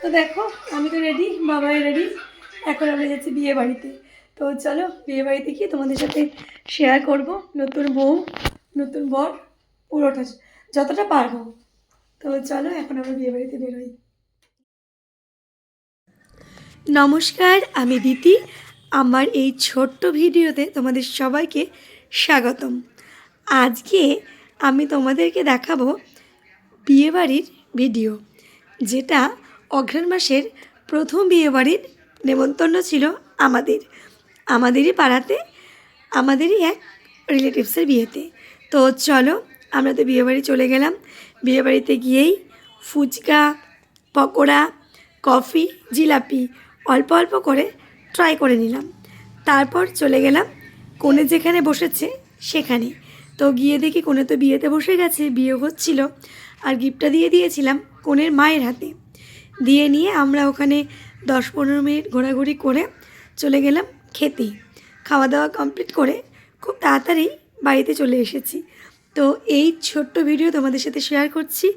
তো দেখো আমি তো রেডি, বাবাই রেডি। এখন আমরা যাচ্ছি বিয়ে বাড়িতে। তো চলো বিয়ে বাড়িতে গিয়ে তোমাদের সাথে শেয়ার করব নতুন বউ নতুন বর পুরোটা যতটা পারবো। তো চলো এখন আমরা বিয়ে বাড়িতে বেরোই। নমস্কার, আমি দিতি। আমার এই ছোট্ট ভিডিওতে তোমাদের সবাইকে স্বাগতম। আজকে আমি তোমাদেরকে দেখাবো বিয়েবাড়ির ভিডিও, যেটা অঘ্রাণ মাসের প্রথম বিয়েবাড়ির নেমন্তন্ন ছিল আমাদেরই পাড়াতে, আমাদেরই এক রিলেটিভসের বিয়েতে। তো চলো আমরা তো বিয়েবাড়ি চলে গেলাম। বিয়েবাড়িতে গিয়েই ফুচকা, পকোড়া, কফি, জিলাপি অল্প অল্প করে ট্রাই করে নিলাম। তারপর চলে গেলাম কনে যেখানে বসেছে সেখানে। তো গিয়ে দেখি কনে তো বিয়েতে বসে গেছে, বিয়ে হচ্ছিল। আর গিফটটা দিয়ে দিয়েছিলাম কনের মায়ের হাতে। দিয়ে নিয়ে আমরা ওখানে 10-15 মিনিট ঘোরাঘুরি করে চলে গেলাম খেতে। খাওয়া দাওয়া কমপ্লিট করে খুব তাড়াতাড়ি বাড়িতে চলে এসেছি। তো এই ছোট্ট ভিডিও তোমাদের সাথে শেয়ার করছি।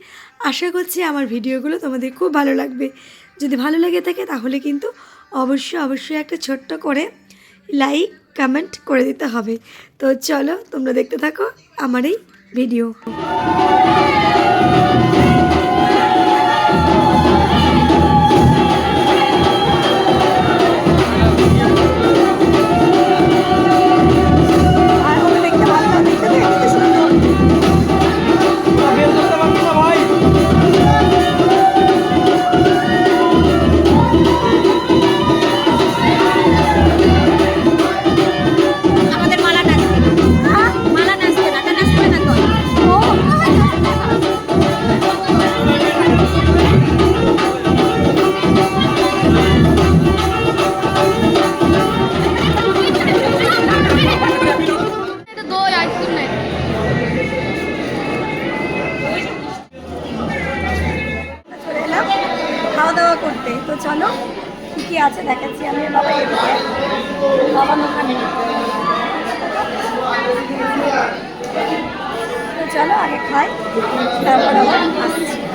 আশা করছি আমার ভিডিওগুলো তোমাদের খুব ভালো লাগবে। যদি ভালো লেগে থাকে তাহলে কিন্তু অবশ্যই একটা ছোট্ট করে লাইক কমেন্ট করে দিতে হবে। তো চলো তোমরা দেখতে থাকো আমার এই ভিডিও। খাওয়া দাওয়া করতে। তো চলো কী কী আছে দেখাচ্ছি। আমি বাবা এদিকে, বাবার ওখানে। তো চলো আগে খাই, তারপর আবার আসছি।